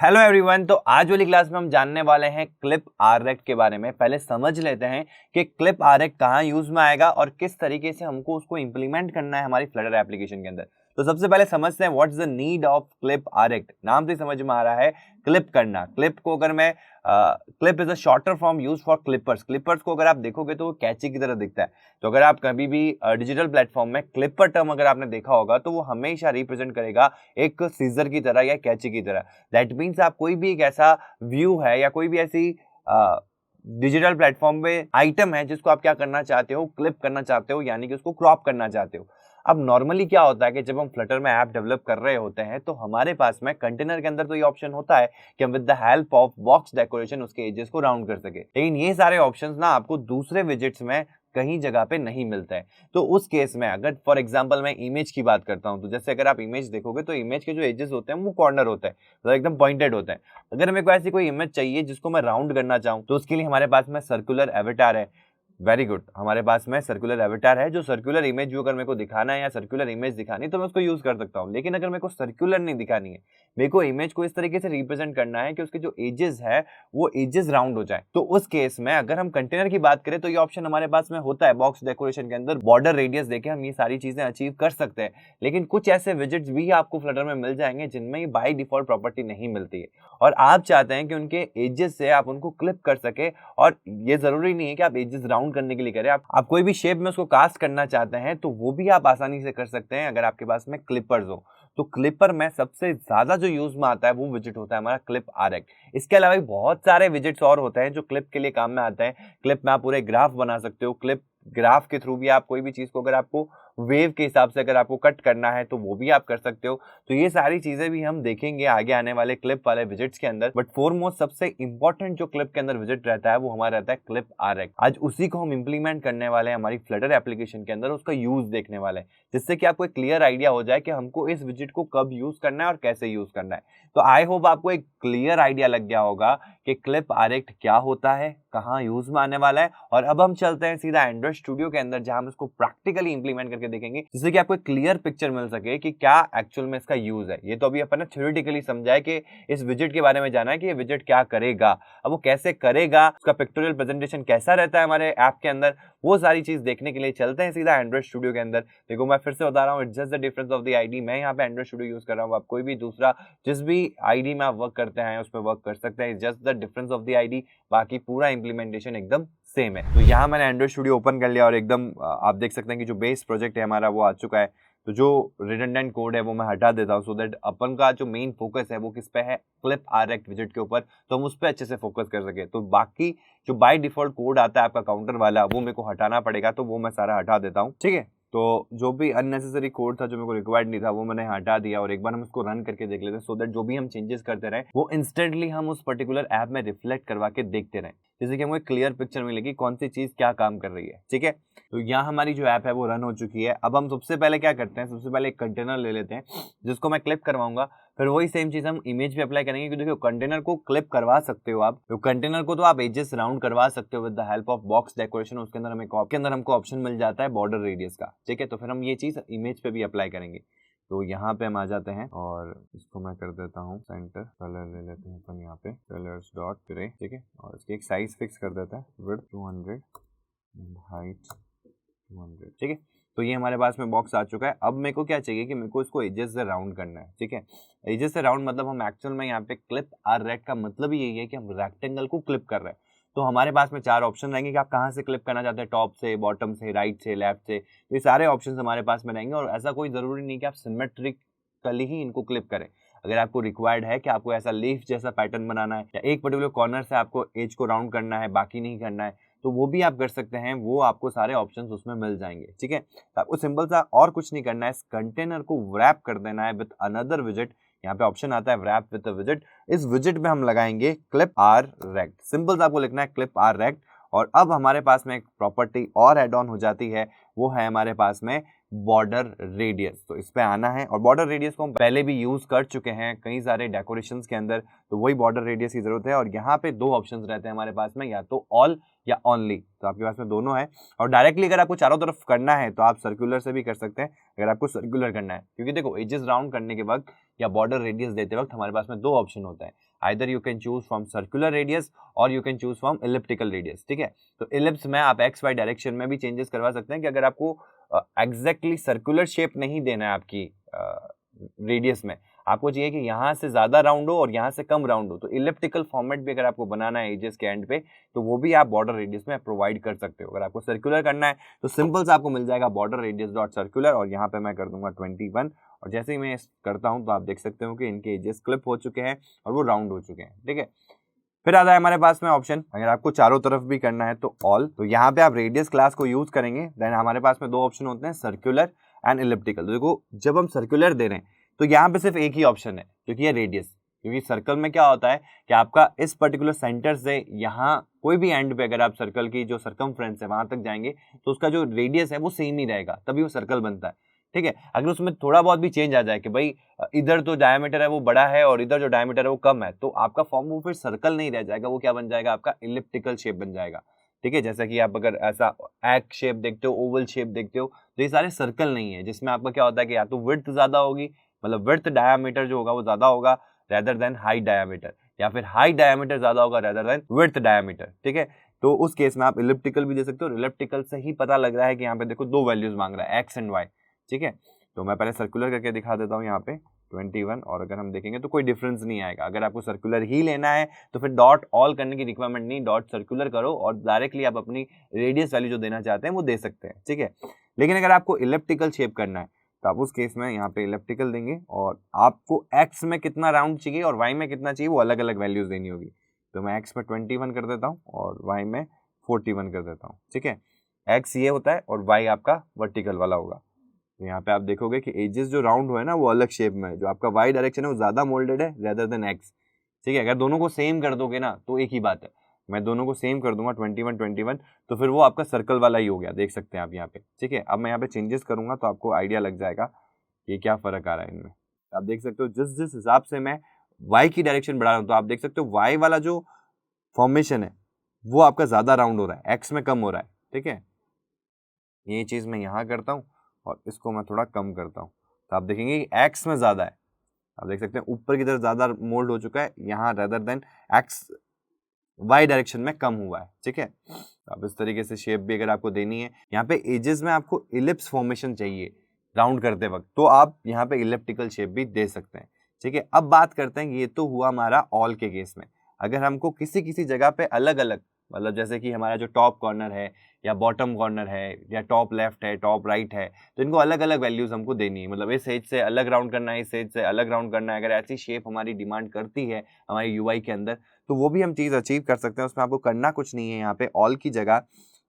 Hello everyone. तो आज वाली क्लास में हम जानने वाले हैं क्लिप आरेक्ट के बारे में। पहले समझ लेते हैं कि क्लिप आरेक्ट कहाँ यूज में आएगा और किस तरीके से हमको उसको इंप्लीमेंट करना है हमारी फ्लटर एप्लीकेशन के अंदर। तो सबसे पहले समझते हैं what's the need of clip rect. नाम से समझ में आ रहा है क्लिप करना। क्लिप को अगर मैं clip is a shorter form use for Clippers. Clippers को अगर आप देखोगे तो वो कैची की तरह दिखता है। तो अगर आप कभी भी डिजिटल प्लेटफॉर्म में क्लिपर टर्म अगर आपने देखा होगा तो वो हमेशा रिप्रेजेंट करेगा एक सीजर की तरह या कैची की तरह। दैट मीन्स आप कोई भी एक ऐसा व्यू है या कोई भी ऐसी डिजिटल प्लेटफॉर्म पे आइटम है जिसको आप क्या करना चाहते हो, क्लिप करना चाहते हो, यानी कि उसको क्रॉप करना चाहते हो। अब नॉर्मली क्या होता है कि जब हम फ्लटर में ऐप डेवलप कर रहे होते हैं तो हमारे पास में कंटेनर के अंदर तो ये ऑप्शन होता है कि हम with the help of box decoration उसके एजेस को राउंड कर सके, लेकिन ये सारे ऑप्शंस ना आपको दूसरे विजेट्स में कहीं जगह पे नहीं मिलते हैं। तो उस केस में अगर फॉर एग्जांपल मैं इमेज की बात करता हूं तो जैसे अगर आप इमेज देखोगे तो इमेज के जो एजेस होते हैं वो कॉर्नर होते हैं, तो एकदम पॉइंटेड होते हैं। अगर मेरे को ऐसी कोई इमेज चाहिए जिसको मैं राउंड करना चाहूं तो उसके लिए हमारे पास में सर्कुलर एवेटार है। वेरी गुड, हमारे पास में सर्कुलर एवेटार है। जो सर्कुलर इमेज व्यू अगर मेरे को दिखाना है या सर्कुलर इमेज दिखानी है तो मैं उसको यूज कर सकता हूं। लेकिन अगर मेरे को सर्कुलर नहीं दिखानी है, मेरे को इमेज को इस तरीके से रिप्रेजेंट करना है कि उसके जो एजेस है वो एजेस राउंड हो जाए, तो उस केस में अगर हम कंटेनर की बात करें तो ये ऑप्शन हमारे पास में होता है। बॉक्स डेकोरेशन के अंदर बॉर्डर रेडियस देके हम ये सारी चीजें अचीव कर सकते हैं। लेकिन कुछ ऐसे विजेट्स भी आपको फ्लटर में मिल जाएंगे जिनमें ये बाय डिफॉल्ट प्रॉपर्टी नहीं मिलती है और आप चाहते हैं कि उनके एजेस से आप उनको क्लिप कर सके। और ये जरूरी नहीं है कि आप एजेस राउंड करने के लिए करें, आप कोई भी शेप में उसको कास्ट करना चाहते हैं तो वो भी आप आसानी से कर सकते हैं अगर आपके पास में क्लिपर्स हो। तो क्लिपर में सबसे ज्यादा जो यूज में आता है वो विजेट होता है हमारा क्लिप आरेक्ट। इसके अलावा भी बहुत सारे विजेट्स और होते हैं जो क्लिप के लिए काम में आते हैं। क्लिप में आप पूरे ग्राफ बना सकते हो। क्लिप ग्राफ के थ्रू भी आप कोई भी चीज को अगर आपको वेव के हिसाब से अगर आपको कट करना है तो वो भी आप कर सकते हो। तो ये सारी चीजें भी हम देखेंगे आगे आने वाले क्लिप वाले विजेट्स के अंदर। बट फोरमोस्ट सबसे इंपॉर्टेंट जो क्लिप के अंदर विजेट रहता है वो हमारा रहता है क्लिप आरेक्ट। आज उसी को हम इंप्लीमेंट करने वाले हैं हमारी फ्लटर एप्लीकेशन के अंदर, उसका यूज देखने वाले हैं जिससे कि आपको एक क्लियर आइडिया हो जाए कि हमको इस विजेट को कब यूज करना है और कैसे यूज करना है। तो आई होप आपको एक क्लियर आइडिया लग गया होगा कि क्लिप आरेक्ट क्या होता है, कहाँ यूज में आने वाला है। और अब हम चलते हैं सीधा एंड्रॉइड स्टूडियो के अंदर जहां हम इसको प्रैक्टिकली इंप्लीमेंट करके देखेंगे जिससे कि आपको एक क्लियर पिक्चर मिल सके कि क्या एक्चुअल में इसका यूज है। ये तो अभी अपन ने थ्योरेटिकली समझा है कि इस विजेट के बारे में जाना है कि ये विजेट क्या करेगा। अब वो कैसे करेगा, उसका पिक्टोरियल प्रेजेंटेशन कैसा रहता है हमारे ऐप के अंदर, वो सारी चीज देखने के लिए चलते हैं सीधा एंड्रॉइड स्टूडियो के अंदर। देखो मैं फिर से बता रहा हूँ, it's just the difference of the ID. मैं यहाँ पे एंड्रॉइड स्टूडियो यूज कर रहा हूँ, आप कोई भी दूसरा जिस भी आईडी में आप वर्क करते हैं उस पर वर्क कर सकते हैं। Just the difference of the ID, बाकी पूरा इंप्लीमेंटेशन एकदम सेम है। तो यहाँ मैंने एंड्रॉइड स्टूडियो ओपन कर लिया और एकदम आप देख सकते हैं कि जो बेस प्रोजेक्ट है हमारा वो आ चुका है। तो जो रिडंडेंट कोड है वो मैं हटा देता हूँ सो दैट अपन का जो मेन फोकस है वो किस पे है, क्लिप आरेक्ट विजेट के ऊपर, तो हम उस पर अच्छे से फोकस कर सके। तो बाकी जो बाय डिफॉल्ट कोड आता है आपका काउंटर वाला वो मेरे को हटाना पड़ेगा, तो वो मैं सारा हटा देता हूँ। ठीक है, तो जो भी अननेसेसरी कोड था जो मेरे को रिक्वायर्ड नहीं था वो मैंने हटा दिया और एक बार हम इसको रन करके देख लेते हैं सो दैट जो भी हम चेंजेस करते रहे वो इंस्टेंटली हम उस पर्टिकुलर ऐप में रिफ्लेक्ट करवा के देखते रहे, जैसे कि हमको एक क्लियर पिक्चर मिलेगी कौन सी चीज क्या काम कर रही है। ठीक है, तो यहाँ हमारी जो ऐप है वो रन हो चुकी है। अब हम सबसे पहले क्या करते हैं, सबसे पहले एक कंटेनर ले लेते हैं जिसको मैं क्लिप करवाऊंगा। फिर वही सेम चीज हम इमेज पे अप्लाई करेंगे क्योंकि देखो कंटेनर को क्लिप करवा सकते हो आप, तो कंटेनर को तो आप एजेस राउंड करवा सकते हो with the help of box decoration. उसके अंदर हमको ऑप्शन मिल जाता है बॉर्डर रेडियस का। ठीक है, तो फिर हम ये चीज इमेज पे भी अप्लाई करेंगे। तो यहाँ पे हम आ जाते हैं और इसको मैं कर देता हूँ सेंटर, कलर ले लेते हैं अपन यहाँ पे कलर्स डॉट ग्रे। ठीक है, और इसकी एक साइज फिक्स कर देते हैं, विड्थ 200 एंड हाइट 200। ठीक है, तो ये हमारे पास में बॉक्स आ चुका है। अब मेरे को क्या चाहिए कि मेरे को इसको एजेस से राउंड करना है। ठीक है, एजेस से राउंड मतलब हम एक्चुअल में यहाँ पे क्लिप आरेक्ट का मतलब ही यही है कि हम रेक्टेंगल को क्लिप कर रहे हैं। तो हमारे पास में चार ऑप्शन रहेंगे कि आप कहाँ से क्लिप करना चाहते हैं, टॉप से, बॉटम से, राइट से, लेफ्ट से। तो ये सारे ऑप्शन हमारे पास में रहेंगे और ऐसा कोई जरूरी नहीं कि आप सिमेट्रिकली ही इनको क्लिप करें। अगर आपको रिक्वायर्ड है कि आपको ऐसा लीफ जैसा पैटर्न बनाना है या एक पर्टिकुलर कॉर्नर से आपको एज को राउंड करना है बाकी नहीं करना है तो वो भी आप कर सकते हैं, वो आपको सारे ऑप्शंस उसमें मिल जाएंगे। ठीक है, तो आपको सिंपल सा और कुछ नहीं करना है, इस कंटेनर को व्रैप कर देना है विद अनदर विजेट। यहाँ पे ऑप्शन आता है व्रैप विद अ विजेट। इस विजेट में हम लगाएंगे क्लिप आरेक्ट। सिंपल सा आपको लिखना है क्लिप आरेक्ट। और अब हमारे पास में एक प्रॉपर्टी और एड ऑन हो जाती है, वो है हमारे पास में बॉर्डर रेडियस। तो इस पे आना है और बॉर्डर रेडियस को हम पहले भी यूज कर चुके हैं कई सारे डेकोरेशंस के अंदर, तो वही बॉर्डर रेडियस की जरूरत है। और यहाँ पे दो ऑप्शंस रहते हैं हमारे पास में, या तो ऑल या ओनली। तो आपके पास में दोनों है। और डायरेक्टली अगर आपको चारों तरफ करना है तो आप सर्कुलर से भी कर सकते हैं अगर आपको सर्कुलर करना है, क्योंकि देखो एजेस राउंड करने के वक्त या बॉर्डर रेडियस देते वक्त हमारे पास में दो ऑप्शन होता है। Either you can choose from circular radius और you can choose from elliptical radius, ठीक है। तो इलिप्स में आप एक्स वाई डायरेक्शन में भी चेंजेस करवा सकते हैं कि अगर आपको एग्जैक्टली सर्कुलर शेप नहीं देना है आपकी रेडियस में, आपको चाहिए कि यहाँ से ज्यादा राउंड हो और यहाँ से कम राउंड हो, तो इलिप्टिकल फॉर्मेट भी अगर आपको बनाना है एजेस के एंड पे तो वो भी आप बॉर्डर रेडियस में प्रोवाइड कर सकते हो। अगर आपको सर्कुलर करना है तो सिंपल से आपको मिल जाएगा बॉर्डर रेडियस डॉट सर्कुलर, और यहाँ पे मैं कर दूंगा 21, और जैसे ही मैं करता हूँ तो आप देख सकते हो कि इनके एजेस क्लिप हो चुके हैं और वो राउंड हो चुके हैं, ठीक है। फिर आता है हमारे पास में ऑप्शन, अगर आपको चारों तरफ भी करना है तो ऑल, तो यहाँ पे आप रेडियस क्लास को यूज करेंगे। देन हमारे पास में दो ऑप्शन होते हैं, सर्कुलर एंड इलिप्टिकल। तो देखो जब हम सर्कुलर दे रहे हैं तो यहाँ पे सिर्फ एक ही ऑप्शन है क्योंकि ये रेडियस, क्योंकि सर्कल में क्या होता है कि आपका इस पर्टिकुलर सेंटर से यहाँ कोई भी एंड पे अगर आप सर्कल की जो सर्कमफ्रेंस है वहां तक जाएंगे तो उसका जो रेडियस है वो सेम ही रहेगा, तभी वो सर्कल बनता है, ठीक है। अगर उसमें थोड़ा बहुत भी चेंज आ जाए कि भाई इधर तो डायमीटर है वो बड़ा है और इधर जो डायमीटर है वो कम है, तो आपका फॉर्म वो फिर सर्कल नहीं रह जाएगा, वो क्या बन जाएगा, आपका इलिप्टिकल शेप बन जाएगा, ठीक है। जैसा कि आप अगर ऐसा एक्स शेप देखते हो, ओवल शेप देखते हो, तो ये सारे सर्कल नहीं है, जिसमें आपका क्या होता है कि या तो विड्थ ज्यादा होगी, मतलब विड्थ डायमीटर जो होगा वो ज्यादा होगा रेदर देन हाइट डायमीटर, या फिर हाइट डायमीटर ज्यादा होगा रेदर देन विड्थ डायमीटर, ठीक है। तो उस केस में आप इलिप्टिकल भी दे सकते हो। इलिप्टिकल से ही पता लग रहा है कि यहाँ पे देखो दो वैल्यूज मांग रहा है, एक्स एंड वाई, ठीक है। तो मैं पहले सर्कुलर करके दिखा देता हूँ यहाँ पे 21, और अगर हम देखेंगे तो कोई डिफरेंस नहीं आएगा। अगर आपको सर्कुलर ही लेना है तो फिर डॉट ऑल करने की रिक्वायरमेंट नहीं, डॉट सर्कुलर करो और डायरेक्टली आप अपनी रेडियस वैल्यू जो देना चाहते हैं वो दे सकते हैं, ठीक है। लेकिन अगर आपको इलिप्टिकल शेप करना है तो आप उस केस में यहाँ पे इलिप्टिकल देंगे, और आपको एक्स में कितना राउंड चाहिए और वाई में कितना चाहिए वो अलग अलग वैल्यूज देनी होगी। तो मैं एक्स में 21 कर देता हूँ और वाई में 41 कर देता हूँ, ठीक है। एक्स ये होता है और वाई आपका वर्टिकल वाला होगा। तो यहाँ पे आप देखोगे कि एजेस जो राउंड हुआ है ना वो अलग शेप में है, जो आपका वाई डायरेक्शन है वो ज्यादा मोल्डेड है रेदर देन एक्स, ठीक है। अगर दोनों को सेम कर दोगे ना तो एक ही बात है, मैं दोनों को सेम कर दूंगा 21 तो फिर वो आपका सर्कल वाला ही हो गया, देख सकते हैं आप यहाँ पे, ठीक है। अब मैं यहाँ पे चेंजेस करूंगा तो आपको आइडिया लग जाएगा ये क्या फर्क आ रहा है इनमें। आप देख सकते हो जिस जिस हिसाब से मैं वाई की डायरेक्शन बढ़ा रहा हूँ तो आप देख सकते हो वाई वाला जो फॉर्मेशन है वो आपका ज्यादा राउंड हो रहा है, एक्स में कम हो रहा है, ठीक है। ये चीज मैं यहाँ करता हूँ और इसको मैं थोड़ा कम करता हूँ तो आप देखेंगे कि एक्स में ज्यादा है, आप देख सकते हैं ऊपर की तरफ ज्यादा मोल्ड हो चुका है, यहाँ rather than X Y direction में कम हुआ है, ठीक है। अब इस तरीके से शेप भी अगर आपको देनी है, यहाँ पे एजेस में आपको इलिप्स फॉर्मेशन चाहिए राउंड करते वक्त, तो आप यहाँ पे इलिप्टिकल शेप भी दे सकते हैं, ठीक है। अब बात करते हैं, ये तो हुआ हमारा ऑल के केस में। अगर हमको किसी किसी जगह पे अलग अलग, मतलब जैसे कि हमारा जो टॉप कॉर्नर है या बॉटम कॉर्नर है या टॉप लेफ्ट है टॉप राइट है, तो इनको अलग अलग वैल्यूज हमको देनी है, मतलब इस एज से अलग राउंड करना है, इस एज से अलग राउंड करना है। अगर ऐसी शेप हमारी डिमांड करती है हमारी यूआई के अंदर तो वो भी हम चीज अचीव कर सकते हैं। उसमें आपको करना कुछ नहीं है, यहाँ पे ऑल की जगह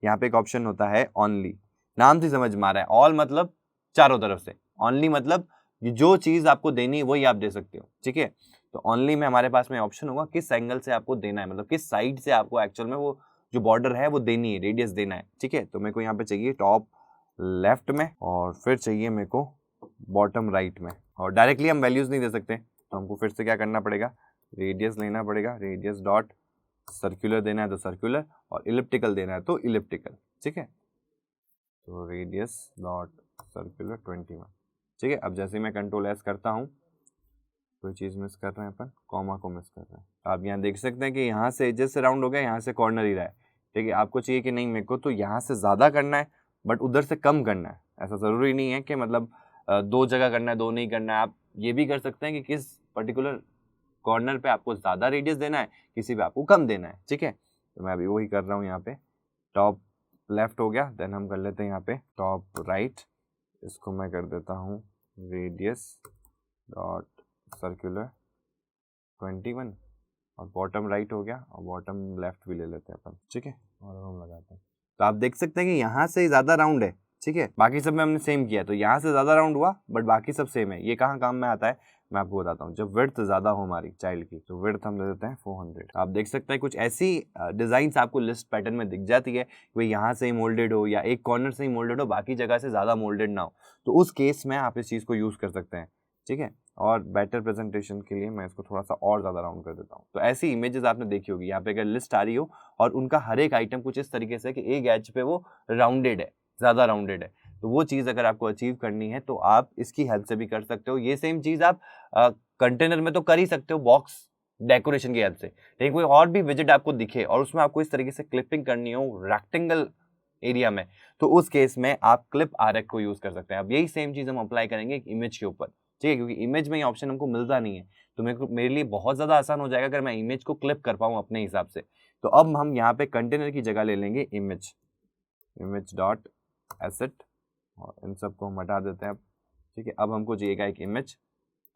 यहाँ पे एक ऑप्शन होता है ऑनली, नाम से समझ में आ रहा है, ऑल मतलब चारों तरफ से, ऑनली मतलब जो चीज आपको देनी है वही आप दे सकते हो, ठीक है। तो ऑनली में हमारे पास में ऑप्शन होगा किस एंगल से आपको देना है, मतलब किस साइड से आपको एक्चुअल में वो जो बॉर्डर है वो देनी है, रेडियस देना है, ठीक है। तो मेरे को यहाँ पे चाहिए टॉप लेफ्ट में और फिर चाहिए मेरे को बॉटम राइट में, और डायरेक्टली हम वैल्यूज नहीं दे सकते तो हमको फिर से क्या करना पड़ेगा, रेडियस लेना पड़ेगा, रेडियस डॉट सर्कुलर देना है तो सर्कुलर और इलिप्टिकल देना है तो इलिप्टिकल, ठीक है। तो रेडियस डॉट सर्कुलर 21, ठीक है। अब जैसे मैं कंट्रोल एस करता हूँ कोई चीज मिस कर रहे हैं अपन, कॉमा को मिस कर रहे हैं, आप यहाँ देख सकते हैं कि यहाँ से एजेस से राउंड हो गया, यहाँ से कॉर्नर ही रहा है, ठीक है। आपको चाहिए कि नहीं मेरे को तो यहाँ से ज्यादा करना है बट उधर से कम करना है, ऐसा जरूरी नहीं है कि मतलब दो जगह करना है दो नहीं करना है। आप ये भी कर सकते हैं कि किस पर्टिकुलर कॉर्नर पे आपको ज्यादा रेडियस देना है, किसी पे आपको कम देना है, ठीक है। तो मैं अभी वही कर रहा हूँ, यहाँ पे टॉप लेफ्ट हो गया, देन हम कर लेते हैं यहाँ पे टॉप राइट, इसको मैं कर देता हूँ रेडियस डॉट सर्कुलर 21 और बॉटम राइट हो गया और बॉटम लेफ्ट भी ले लेते हैं अपन, ठीक है। और हम लगाते हैं तो आप देख सकते हैं कि यहाँ से ज्यादा राउंड है, ठीक है। बाकी सब में हमने सेम किया तो यहाँ से ज्यादा राउंड हुआ बट बाकी सब सेम है। ये कहाँ काम में आता है मैं आपको बताता हूँ, जब विड्थ ज्यादा हो हमारी चाइल्ड की तो विड्थ हम दे देते हैं 400। आप देख सकते हैं कुछ ऐसी डिजाइन आपको लिस्ट पैटर्न में दिख जाती है कि यहाँ से ही मोल्डेड हो या एक कॉर्नर से ही मोल्डेड हो, बाकी जगह से ज्यादा मोल्डेड ना हो, तो उस केस में आप इस चीज को यूज कर सकते हैं, ठीक है। और बेटर प्रेजेंटेशन के लिए मैं इसको थोड़ा सा और ज्यादा राउंड कर देता हूँ। तो ऐसी इमेजेस आपने देखी होगी, यहाँ पे अगर लिस्ट आ रही हो और उनका हर एक आइटम कुछ इस तरीके से कि एक एज पे वो राउंडेड है, ज्यादा राउंडेड है, तो वो चीज अगर आपको अचीव करनी है तो आप इसकी हेल्प से भी कर सकते हो। ये सेम चीज आप कंटेनर में तो कर ही सकते हो, बॉक्स डेकोरेशन की हेल्प से। लेकिन कोई और भी विजेट आपको दिखे और उसमें आपको इस तरीके से क्लिपिंग करनी हो रेक्टेंगल एरिया में, तो उस केस में आप क्लिप आरएक को यूज कर सकते हैं। अब यही सेम चीज हम अप्लाई करेंगे एक इमेज के ऊपर, ठीक है, क्योंकि इमेज में ये ऑप्शन हमको मिलता नहीं है, तो मेरे लिए बहुत ज्यादा आसान हो जाएगा अगर मैं इमेज को क्लिप कर पाऊं अपने हिसाब से। तो अब हम यहाँ पे कंटेनर की जगह ले लेंगे इमेज डॉट एसेट और इन सबको हम हटा देते हैं। ठीक है, अब हमको चाहिएगा एक इमेज,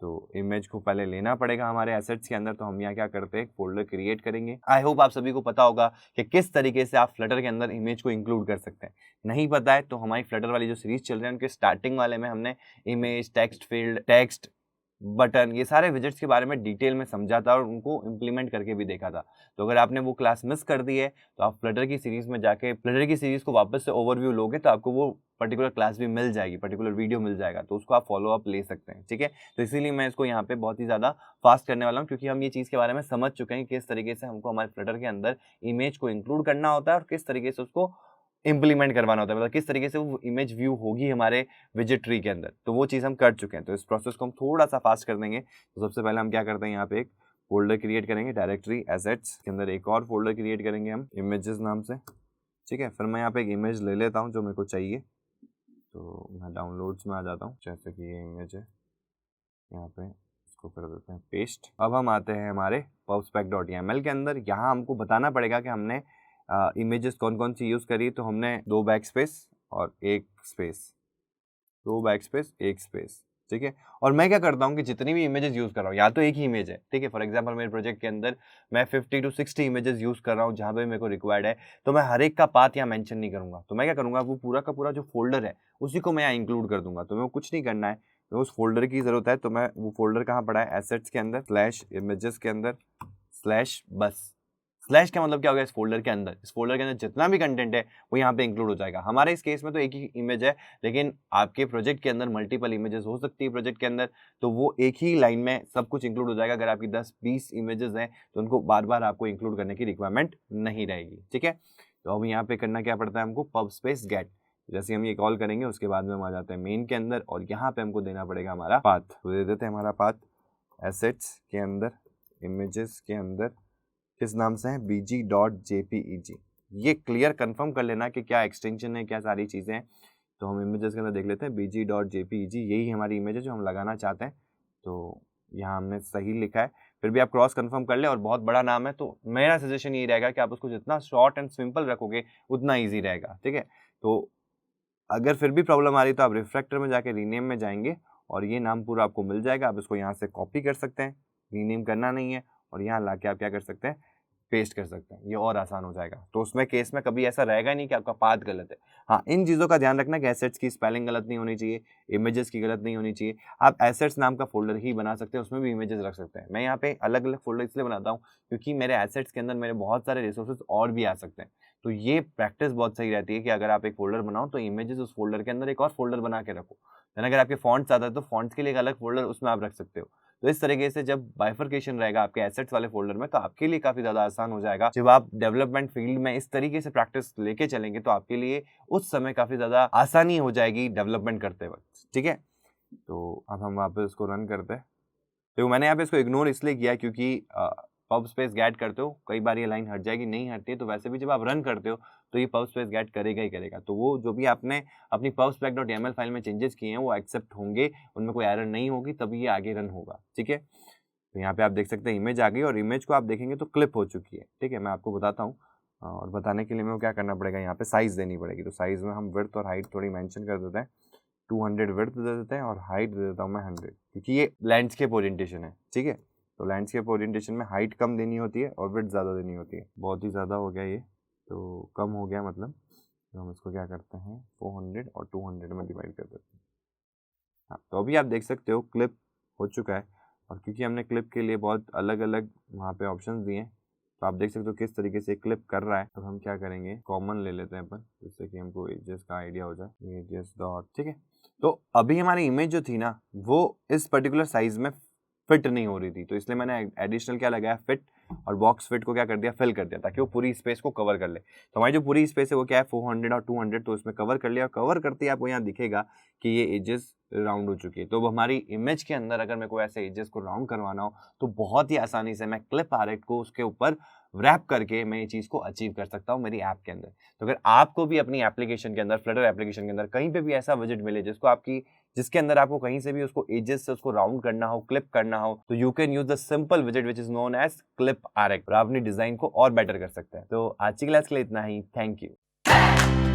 तो इमेज को पहले लेना पड़ेगा हमारे एसेट्स के अंदर। तो हम यहाँ क्या करते हैं, एक फोल्डर क्रिएट करेंगे। आई होप आप सभी को पता होगा कि किस तरीके से आप फ्लटर के अंदर इमेज को इंक्लूड कर सकते हैं। नहीं पता है तो हमारी फ्लटर वाली जो सीरीज चल रही है उनके स्टार्टिंग वाले में हमने image, text field, text button, ये सारे विजेट्स के बारे में डिटेल में समझा था और उनको इम्प्लीमेंट करके भी देखा था। तो अगर आपने वो क्लास मिस कर दी है तो आप फ्लटर की सीरीज में जाके फ्लटर की सीरीज को वापस से ओवरव्यू लोगे तो आपको वो पर्टिकुलर क्लास भी मिल जाएगी, पर्टिकुलर वीडियो मिल जाएगा, तो उसको आप फॉलो अप ले सकते हैं। ठीक है, तो इसीलिए मैं इसको यहाँ पे बहुत ही ज़्यादा फास्ट करने वाला हूँ, क्योंकि हम ये चीज़ के बारे में समझ चुके हैं कि किस तरीके से हमको हमारे फ्लटर के अंदर इमेज को इंक्लूड करना होता है और किस तरीके से उसको इम्प्लीमेंट करवाना होता है, मतलब किस तरीके से वो इमेज व्यू होगी हमारे विजेट ट्री के अंदर। तो वो चीज़ हम कर चुके हैं, तो इस प्रोसेस को हम थोड़ा सा फास्ट कर देंगे। तो सबसे पहले हम क्या करते हैं, यहाँ पे एक फोल्डर क्रिएट करेंगे, डायरेक्टरी एसेट्स के अंदर एक और फोल्डर क्रिएट करेंगे हम इमेजेस नाम से। ठीक है, फिर मैं यहाँ पे एक इमेज ले लेता हूँ जो मेरे को चाहिए, तो मैं डाउनलोड्स में आ जाता हूँ, जैसे कि ये इमेज है, यहाँ पे इसको कर देते हैं पेस्ट। अब हम आते हैं हमारे pubspec.yaml के अंदर। यहाँ हमको बताना पड़ेगा कि हमने इमेजेस कौन कौन सी यूज़ करी। तो हमने 2 बैकस्पेस और 1 स्पेस, 2 बैकस्पेस 1 स्पेस। ठीक है, और मैं क्या करता हूँ कि जितनी भी इमेजेस यूज़ कर रहा हूँ, या तो एक ही इमेज है, ठीक है, फॉर एग्जांपल मेरे प्रोजेक्ट के अंदर मैं 50 to 60 इमेजेस यूज़ कर रहा हूँ जहाँ पे मेरे को रिक्वायर्ड है, तो मैं हर एक का पाथ यहाँ मेंशन नहीं करूँगा। तो मैं क्या करूँगा, वो पूरा का पूरा जो फोल्डर है उसी को मैं यहाँ इंक्लूड कर दूंगा। तो मैं कुछ नहीं करना है, तो उस फोल्डर की ज़रूरत है, तो मैं वो फोल्डर कहाँ पड़ा है, एसेट्स के अंदर स्लैश इमेजेस के अंदर स्लैश बस। स्लैश का मतलब क्या हो गया, इस फोल्डर के अंदर, इस फोल्डर के अंदर जितना भी कंटेंट है वो यहाँ पे इंक्लूड हो जाएगा। हमारे इस केस में तो एक ही इमेज है, लेकिन आपके प्रोजेक्ट के अंदर मल्टीपल इमेजेस हो सकती है प्रोजेक्ट के अंदर, तो वो एक ही लाइन में सब कुछ इंक्लूड हो जाएगा। अगर आपकी 10-20 इमेजेस हैं तो उनको बार बार आपको इंक्लूड करने की रिक्वायरमेंट नहीं रहेगी। ठीक है, तो अब यहाँ पे करना क्या पड़ता है हमको, पब स्पेस गेट। जैसे हम ये कॉल करेंगे उसके बाद में हम आ जाते हैं मेन के अंदर, और यहाँ पे हमको देना पड़ेगा हमारा पाथ। तो दे देते हैं हमारा पाथ एसेट्स के अंदर इमेजेस के अंदर, किस नाम से है, bg.jpeg। ये क्लियर कंफर्म कर लेना कि क्या एक्सटेंशन है, क्या सारी चीज़ें हैं। तो हम इमेजेस के अंदर देख लेते हैं bg.jpeg, यही हमारी इमेज है जो हम लगाना चाहते हैं। तो यहाँ हमने सही लिखा है, फिर भी आप क्रॉस कंफर्म कर ले, और बहुत बड़ा नाम है तो मेरा सजेशन यही रहेगा कि आप उसको जितना शॉर्ट एंड सिंपल रखोगे उतना ईजी रहेगा। ठीक है, तो अगर फिर भी प्रॉब्लम आ रही तो आप रिफ्रैक्टर में जाके रीनेम में जाएंगे और ये नाम पूरा आपको मिल जाएगा। आप इसको यहाँ से कॉपी कर सकते हैं, रीनेम करना नहीं है, और यहाँ लाके आप क्या कर सकते हैं, पेस्ट कर सकते हैं, ये और आसान हो जाएगा। तो उसमें केस में कभी ऐसा रहेगा नहीं कि आपका पाथ गलत है। हाँ, इन चीज़ों का ध्यान रखना कि एसेट्स की स्पेलिंग गलत नहीं होनी चाहिए, इमेजेस की गलत नहीं होनी चाहिए। आप एसेट्स नाम का फोल्डर ही बना सकते हैं, उसमें भी इमेजेस रख सकते हैं। मैं यहाँ पे अलग अलग फोल्डर इसलिए बनाता हूँ क्योंकि मेरे एसेट्स के अंदर मेरे बहुत सारे रिसोर्सेज और भी आ सकते हैं। तो ये प्रैक्टिस बहुत सही रहती है कि अगर आप एक फोल्डर बनाओ तो इमेजेस उस फोल्डर के अंदर एक और फोल्डर बना के रखो। अगर आपके फॉन्ट्स आता है तो फॉन्ट्स के लिए एक अलग फोल्डर उसमें आप रख सकते हो। तो इस तरीके से जब बाइफरकेशन रहेगा आपके एसेट्स वाले फोल्डर में तो आपके लिए काफी ज्यादा आसान हो जाएगा। जब आप डेवलपमेंट फील्ड में इस तरीके से प्रैक्टिस लेके चलेंगे तो आपके लिए उस समय काफी ज्यादा आसानी हो जाएगी डेवलपमेंट करते वक्त। ठीक है, तो अब हम वापस इसको रन करते हैं। तो मैंने यहाँ पे इसको इग्नोर इसलिए किया क्योंकि पब स्पेस गेट करते हो कई बार ये लाइन हट जाएगी, नहीं हटती है तो वैसे भी जब आप रन करते हो तो ये पब स्पेस गेट करेगा ही करेगा। तो वो जो भी आपने अपनी pubspec.yaml फाइल में चेंजेस किए हैं वो एक्सेप्ट होंगे, उनमें कोई एरर नहीं होगी, तभी ये आगे रन होगा। ठीक है, तो यहाँ पे आप देख सकते हैं इमेज आ गई, और इमेज को आप देखेंगे तो क्लिप हो चुकी है। ठीक है, मैं आपको बताता हूँ, और बताने के लिए मेरे को क्या करना पड़ेगा, यहाँ पे साइज देनी पड़ेगी। तो साइज में हम विड्थ और हाइट थोड़ी मेंशन कर देते हैं, 200 विड्थ दे देते हैं और हाइट दे देता हूँ मैं 100, क्योंकि ये लैंडस्केप ओरिएंटेशन है। ठीक है, तो लैंडस्केप ओरिएंटेशन में हाइट कम देनी होती है और विड्थ ज़्यादा देनी होती है। बहुत ही ज़्यादा हो गया ये, तो कम हो गया मतलब, तो हम इसको क्या करते हैं 400 और 200 में डिवाइड कर देते हैं। हाँ, तो अभी आप देख सकते हो क्लिप हो चुका है, और क्योंकि हमने क्लिप के लिए बहुत अलग अलग वहाँ पे ऑप्शंस दिए हैं तो आप देख सकते हो किस तरीके से क्लिप कर रहा है। तो हम क्या करेंगे, कॉमन ले लेते हैं अपन, जिससे कि हमको एजेस का आइडिया हो जाए, एजेस डॉट। ठीक है, तो अभी हमारी इमेज जो थी ना वो इस पर्टिकुलर साइज में फिट नहीं हो रही थी, तो इसलिए मैंने एडिशनल क्या लगाया, फिट, और बॉक्स फिट को क्या कर दिया, फिल कर दिया, ताकि वो पूरी स्पेस को कवर कर ले। तो हमारी जो पूरी स्पेस है वो क्या है 400 और 200, तो इसमें कवर कर लिया, और कवर करते ही आपको यहाँ दिखेगा कि ये एजेस राउंड हो चुकी है। तो हमारी इमेज के अंदर अगर मेरे को ऐसे एजेस को राउंड करवाना हो तो बहुत ही आसानी से मैं क्लिप आर्ट को उसके ऊपर रैप करके मैं ये चीज़ को अचीव कर सकता हूँ मेरी ऐप के अंदर। तो अगर आपको भी अपनी एप्लीकेशन के अंदर, फ्लटर एप्लीकेशन के अंदर कहीं पे भी ऐसा विजेट मिले जिसके अंदर आपको कहीं से भी उसको एजेस से उसको राउंड करना हो, क्लिप करना हो, तो you can use the simple विजेट which is known as clip art और आप अपनी डिजाइन को और बेटर कर सकते हैं। तो आज की क्लास के लिए इतना ही। Thank you.